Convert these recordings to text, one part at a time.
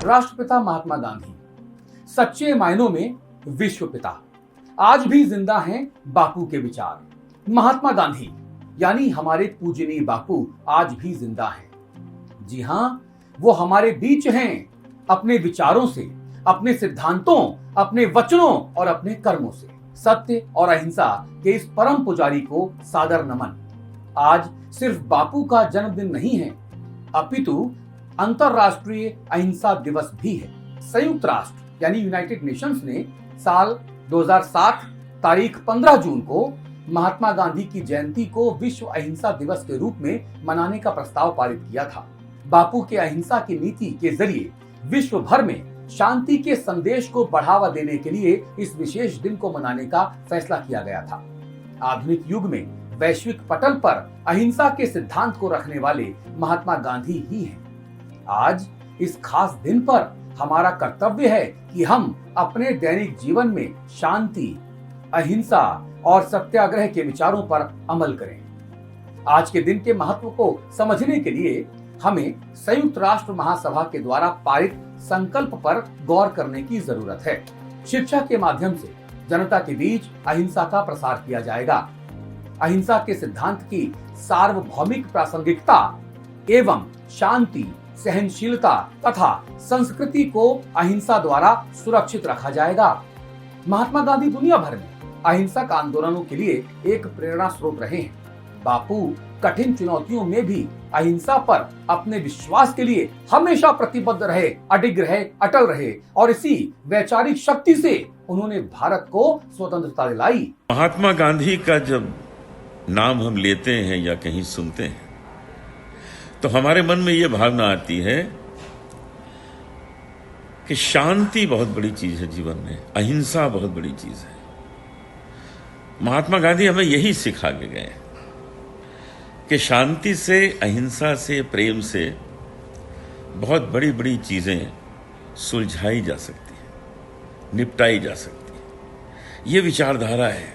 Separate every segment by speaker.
Speaker 1: राष्ट्रपिता महात्मा गांधी सच्चे मायनों में विश्व पिता आज भी जिंदा हैं बापू के विचार। महात्मा गांधी यानी हमारे पूजनीय बापू आज भी जिंदा हैं। जी हां, वो हमारे बीच हैं अपने विचारों से, अपने सिद्धांतों, अपने वचनों और अपने कर्मों से। सत्य और अहिंसा के इस परम पुजारी को सादर नमन। आज सिर्फ बापू का जन्मदिन नहीं है, अपितु अंतरराष्ट्रीय अहिंसा दिवस भी है। संयुक्त राष्ट्र यानी यूनाइटेड नेशंस ने साल 2007 तारीख 15 जून को महात्मा गांधी की जयंती को विश्व अहिंसा दिवस के रूप में मनाने का प्रस्ताव पारित किया था। बापू के अहिंसा की नीति के जरिए विश्व भर में शांति के संदेश को बढ़ावा देने के लिए इस विशेष दिन को मनाने का फैसला किया गया था। आधुनिक युग में वैश्विक पटल पर अहिंसा के सिद्धांत को रखने वाले महात्मा गांधी ही हैं। आज इस खास दिन पर हमारा कर्तव्य है कि हम अपने दैनिक जीवन में शांति, अहिंसा और सत्याग्रह के विचारों पर अमल करें। आज के दिन के महत्व को समझने के लिए हमें संयुक्त राष्ट्र महासभा के द्वारा पारित संकल्प पर गौर करने की जरूरत है। शिक्षा के माध्यम से जनता के बीच अहिंसा का प्रसार किया जाएगा। अहिंसा के सिद्धांत की सार्वभौमिक प्रासंगिकता एवं शांति, सहनशीलता तथा संस्कृति को अहिंसा द्वारा सुरक्षित रखा जाएगा। महात्मा गांधी दुनिया भर में अहिंसक आंदोलनों के लिए एक प्रेरणा स्रोत रहे हैं। बापू कठिन चुनौतियों में भी अहिंसा पर अपने विश्वास के लिए हमेशा प्रतिबद्ध रहे, अडिग रहे, अटल रहे और इसी वैचारिक शक्ति से उन्होंने भारत को स्वतंत्रता दिलाई।
Speaker 2: महात्मा गांधी का जब नाम हम लेते हैं या कहीं सुनते हैं तो हमारे मन में यह भावना आती है कि शांति बहुत बड़ी चीज है जीवन में, अहिंसा बहुत बड़ी चीज है। महात्मा गांधी हमें यही सिखा के गए कि शांति से, अहिंसा से, प्रेम से बहुत बड़ी बड़ी चीजें सुलझाई जा सकती है, निपटाई जा सकती है। ये विचारधारा है,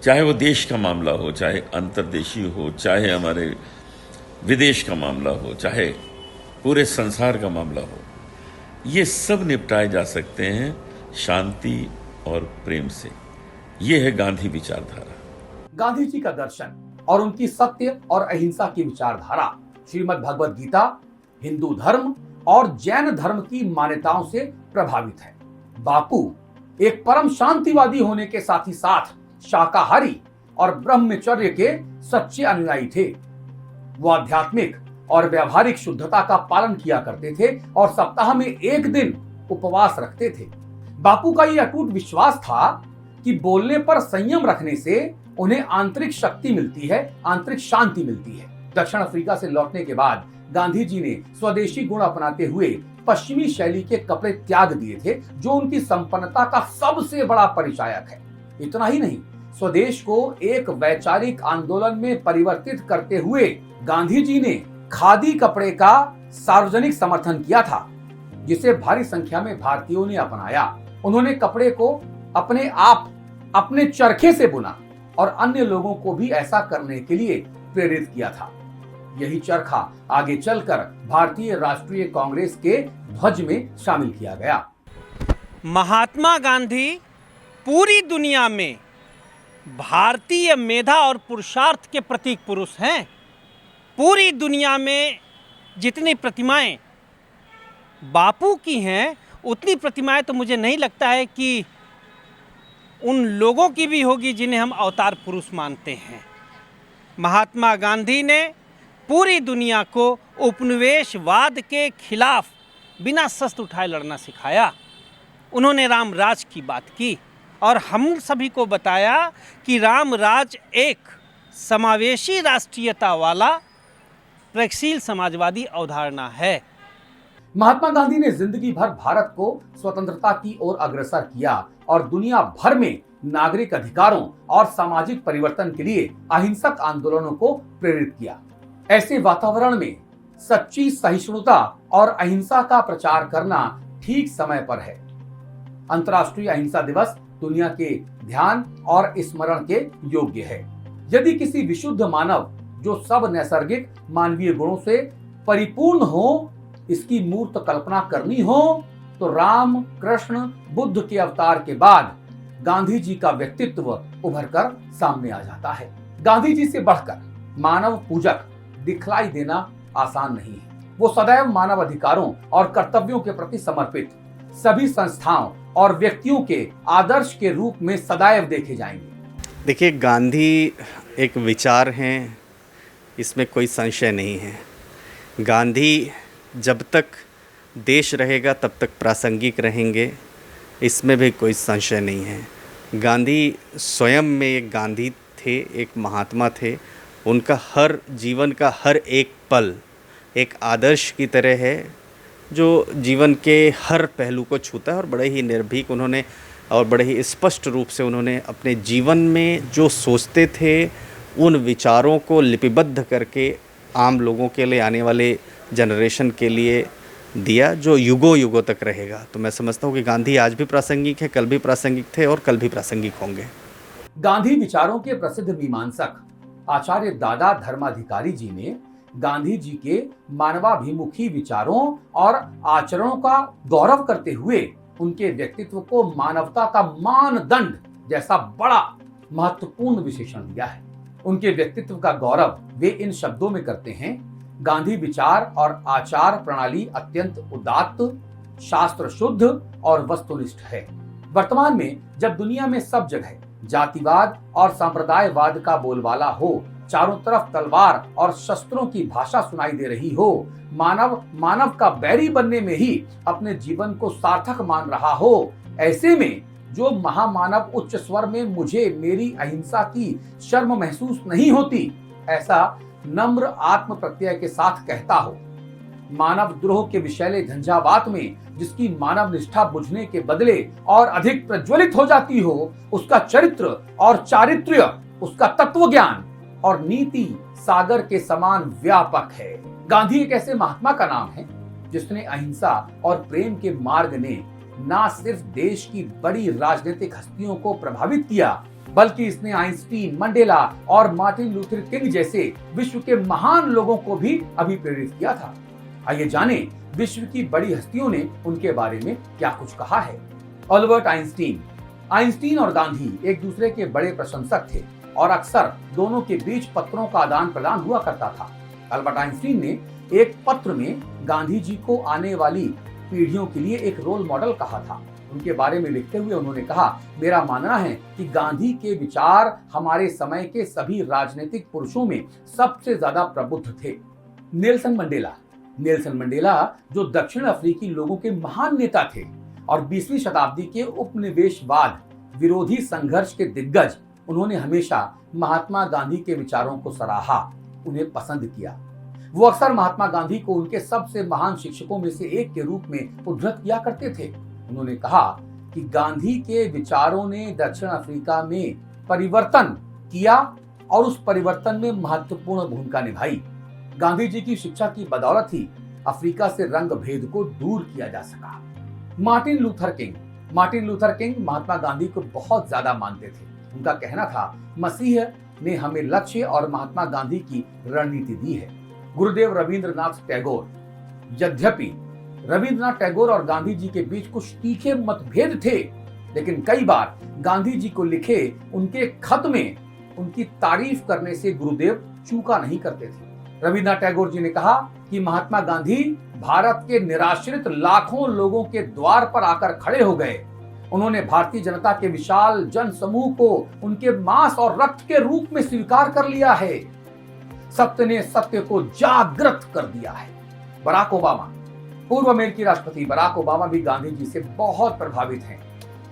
Speaker 2: चाहे वो देश का मामला हो, चाहे अंतर्देशीय हो, चाहे हमारे विदेश का मामला हो, चाहे पूरे संसार का मामला हो, ये सब निपटाए जा सकते हैं शांति और प्रेम से। ये है गांधी विचारधारा।
Speaker 1: गांधी जी का दर्शन और उनकी सत्य और अहिंसा की विचारधारा श्रीमद् भगवद गीता, हिंदू धर्म और जैन धर्म की मान्यताओं से प्रभावित है। बापू एक परम शांतिवादी होने के साथ ही साथ शाकाहारी और ब्रह्मचर्य के सच्चे अनुयायी थे। वो आध्यात्मिक और व्यवहारिक शुद्धता का पालन किया करते थे और सप्ताह में एक दिन उपवास रखते थे। बापू का यह अटूट विश्वास था कि बोलने पर संयम रखने से उन्हें आंतरिक शक्ति मिलती है, आंतरिक शांति मिलती है। दक्षिण अफ्रीका से लौटने के बाद गांधी जी ने स्वदेशी गुण अपनाते हुए पश्चिमी शैली के कपड़े त्याग दिए थे, जो उनकी संपन्नता का सबसे बड़ा परिचायक है। इतना ही नहीं, स्वदेश को एक वैचारिक आंदोलन में परिवर्तित करते हुए गांधी जी ने खादी कपड़े का सार्वजनिक समर्थन किया था, जिसे भारी संख्या में भारतीयों ने अपनाया। उन्होंने कपड़े को अपने आप अपने चरखे से बुना और अन्य लोगों को भी ऐसा करने के लिए प्रेरित किया था। यही चरखा आगे चलकर भारतीय राष्ट्रीय कांग्रेस के ध्वज में शामिल किया गया।
Speaker 3: महात्मा गांधी पूरी दुनिया में भारतीय मेधा और पुरुषार्थ के प्रतीक पुरुष हैं। पूरी दुनिया में जितनी प्रतिमाएं बापू की हैं, उतनी प्रतिमाएं तो मुझे नहीं लगता है कि उन लोगों की भी होगी जिन्हें हम अवतार पुरुष मानते हैं। महात्मा गांधी ने पूरी दुनिया को उपनिवेशवाद के खिलाफ बिना शस्त्र उठाए लड़ना सिखाया। उन्होंने राम राज की बात की और हम सभी को बताया कि राम राज एक समावेशी राष्ट्रीयता वाला प्रगतिशील समाजवादी अवधारणा है।
Speaker 1: महात्मा गांधी ने जिंदगी भर भारत को स्वतंत्रता की ओर अग्रसर किया और दुनिया भर में नागरिक अधिकारों और सामाजिक परिवर्तन के लिए अहिंसक आंदोलनों को प्रेरित किया। ऐसे वातावरण में सच्ची सहिष्णुता और अहिंसा का प्रचार करना ठीक समय पर है। अंतर्राष्ट्रीय अहिंसा दिवस दुनिया के ध्यान और स्मरण के योग्य है। यदि किसी विशुद्ध मानव जो सब नैसर्गिक मानवीय गुणों से परिपूर्ण हो इसकी मूर्त कल्पना करनी हो तो राम, कृष्ण, बुद्ध के अवतार के बाद गांधी जी का व्यक्तित्व उभर कर सामने आ जाता है। गांधी जी से बढ़कर मानव पूजक दिखलाई देना आसान नहीं है। वो सदैव मानव अधिकारों और कर्तव्यों के प्रति समर्पित सभी संस्थाओं और व्यक्तियों के आदर्श के रूप में सदैव देखे जाएंगे।
Speaker 4: देखिए, गांधी एक विचार हैं, इसमें कोई संशय नहीं है। गांधी जब तक देश रहेगा तब तक प्रासंगिक रहेंगे, इसमें भी कोई संशय नहीं है। गांधी स्वयं में एक गांधी थे, एक महात्मा थे। उनका हर जीवन का हर एक पल एक आदर्श की तरह है जो जीवन के हर पहलू को छूता है, और बड़े ही निर्भीक उन्होंने और बड़े ही स्पष्ट रूप से उन्होंने अपने जीवन में जो सोचते थे उन विचारों को लिपिबद्ध करके आम लोगों के लिए, आने वाले जनरेशन के लिए दिया, जो युगों युगों तक रहेगा। तो मैं समझता हूँ कि गांधी आज भी प्रासंगिक है, कल भी प्रासंगिक थे और कल भी प्रासंगिक होंगे।
Speaker 1: गांधी विचारों के प्रसिद्ध मीमांसक आचार्य दादा धर्माधिकारी जी ने गांधी जी के मानवाभिमुखी विचारों और आचरणों का गौरव करते हुए उनके व्यक्तित्व को मानवता का मानदंड जैसा बड़ा महत्वपूर्ण विशेषण दिया है। उनके व्यक्तित्व का गौरव वे इन शब्दों में करते हैं: गांधी विचार और आचार प्रणाली अत्यंत उदात्त, शास्त्र शुद्ध और वस्तुनिष्ठ है। वर्तमान में जब दुनिया में सब जगह जातिवाद और सांप्रदायवाद का बोलबाला हो, चारों तरफ तलवार और शस्त्रों की भाषा सुनाई दे रही हो, मानव का बैरी बनने में ही अपने जीवन को सार्थक मान रहा हो, ऐसे में जो महामानव उच्च स्वर में मुझे मेरी अहिंसा की शर्म महसूस नहीं होती, ऐसा नम्र आत्म प्रत्यय के साथ कहता हो, मानव द्रोह के विषैले झंझावात में जिसकी मानव निष्ठा बुझने के बदले और अधिक प्रज्वलित हो जाती हो, उसका चरित्र और चारित्र्य, उसका तत्व ज्ञान और नीति सागर के समान व्यापक है। गांधी एक ऐसे महात्मा का नाम है जिसने अहिंसा और प्रेम के मार्ग ने न सिर्फ देश की बड़ी राजनीतिक हस्तियों को प्रभावित किया, बल्कि इसने आइंस्टीन, मंडेला और मार्टिन लूथर किंग जैसे विश्व के महान लोगों को भी अभिप्रेरित किया था। आइए जाने विश्व की बड़ी हस्तियों ने उनके बारे में क्या कुछ कहा है। अल्बर्ट आइंस्टीन और गांधी एक दूसरे के बड़े प्रशंसक थे और अक्सर दोनों के बीच पत्रों का आदान प्रदान हुआ करता था। अल्बर्ट आइंस्टीन ने एक पत्र में गांधी जी को आने वाली पीढ़ियों के लिए एक रोल मॉडल कहा था। उनके बारे में लिखते हुए उन्होंने कहा, मेरा मानना है कि गांधी के विचार हमारे समय के सभी राजनीतिक पुरुषों में सबसे ज्यादा प्रबुद्ध थे। नेल्सन मंडेला जो दक्षिण अफ्रीकी लोगों के महान नेता थे और 20वीं शताब्दी के उपनिवेशवाद विरोधी संघर्ष के दिग्गज, उन्होंने हमेशा महात्मा गांधी के विचारों को सराहा, उन्हें पसंद किया। वो अक्सर महात्मा गांधी को उनके सबसे महान शिक्षकों में से एक के रूप में उद्धृत किया करते थे। उन्होंने कहा कि गांधी के विचारों ने दक्षिण अफ्रीका में परिवर्तन किया और उस परिवर्तन में महत्वपूर्ण भूमिका निभाई। गांधी जी की शिक्षा की बदौलत ही अफ्रीका से रंग भेद को दूर किया जा सका। Martin Luther king Mahatma Gandhi को बहुत ज्यादा मानते थे। उनका कहना था, मसीह ने हमें लक्ष्य और महात्मा गांधी की रणनीति दी है। गुरुदेव रविंद्रनाथ टैगोर, यद्यपि रविंद्रनाथ टैगोर और गांधी जी के बीच कुछ तीखे मतभेद थे, लेकिन कई बार गांधी जी को लिखे उनके खत में उनकी तारीफ करने से गुरुदेव चूका नहीं करते थे। रविंद्रनाथ टैगोर जी ने कहा कि महात्मा गांधी भारत के निराश्रित लाखों लोगों के द्वार पर आकर खड़े हो गए। उन्होंने भारतीय जनता के विशाल जन समूह को उनके मांस और रक्त के रूप में स्वीकार कर लिया है। सत्य ने सत्य को जागृत कर दिया है। बराक ओबामा, पूर्व अमेरिकी राष्ट्रपति बराक ओबामा भी गांधी जी से बहुत प्रभावित हैं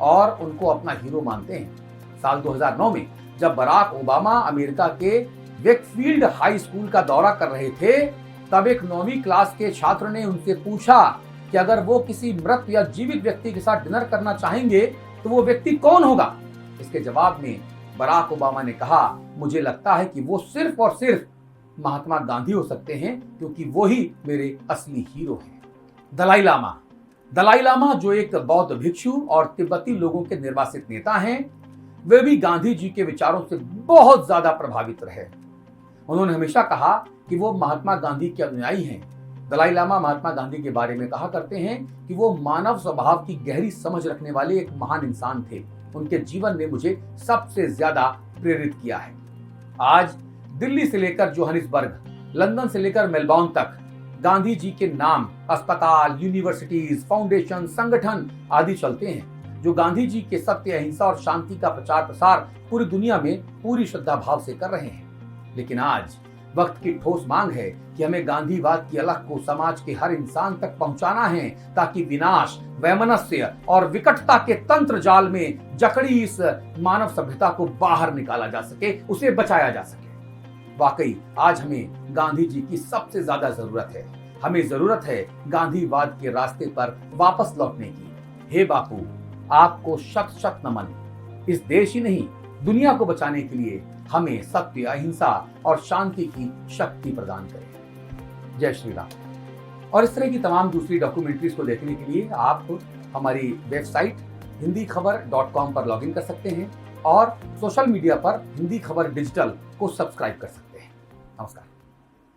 Speaker 1: और उनको अपना हीरो मानते हैं। साल 2009 में जब बराक ओबामा अमेरिका के वेकफील्ड हाई स्कूल का दौरा कर रहे थे, तब एक 9वीं क्लास के छात्र ने उनसे पूछा कि अगर वो किसी मृत या जीवित व्यक्ति के साथ डिनर करना चाहेंगे तो वो व्यक्ति कौन होगा। इसके जवाब में बराक ओबामा ने कहा, मुझे लगता है कि वो सिर्फ और सिर्फ महात्मा गांधी हो सकते हैं, क्योंकि वो ही मेरे असली हीरो हैं। दलाई लामा जो एक बौद्ध भिक्षु और तिब्बती लोगों के निर्वासित नेता हैं, वे भी गांधी जी के विचारों से बहुत ज्यादा प्रभावित रहे। उन्होंने हमेशा कहा कि वो महात्मा गांधी के अनुयायी हैं, दलाई लामा महात्मा गांधी के बारे में कहा करते हैं कि वो मानव स्वभाव की गहरी समझ रखने वाले एक महान इंसान थे। उनके जीवन ने मुझे सबसे ज्यादा प्रेरित किया है। आज दिल्ली से लेकर जोहानिसबर्ग, लंदन से लेकर मेलबॉर्न तक गांधी जी के नाम अस्पताल, यूनिवर्सिटीज, फाउंडेशन, संगठन आदि चलते हैं जो गांधी जी के सत्य, अहिंसा और शांति का प्रचार प्रसार पूरी दुनिया में पूरी श्रद्धा भाव से कर रहे हैं। लेकिन आज वक्त की ठोस मांग है कि हमें गांधीवाद की अलख को समाज के हर इंसान तक पहुंचाना है ताकि विनाश, वैमनस्य और विकटता के तंत्र जाल में जकड़ी इस मानव सभ्यता को बाहर निकाला जा सके, उसे बचाया जा सके। वाकई आज हमें गांधी जी की सबसे ज्यादा जरूरत है। हमें जरूरत है गांधीवाद के रास्ते पर वापस लौटने की। हे बापू, आपको शत शत नमन। इस देश ही नहीं, दुनिया को बचाने के लिए हमें सत्य, अहिंसा और शांति की शक्ति प्रदान करें। जय श्री राम। और इस तरह की तमाम दूसरी डॉक्यूमेंट्रीज को देखने के लिए आप हमारी वेबसाइट hindikhabar.com पर लॉगिन कर सकते हैं और सोशल मीडिया पर हिंदी खबर डिजिटल को सब्सक्राइब कर सकते हैं। नमस्कार।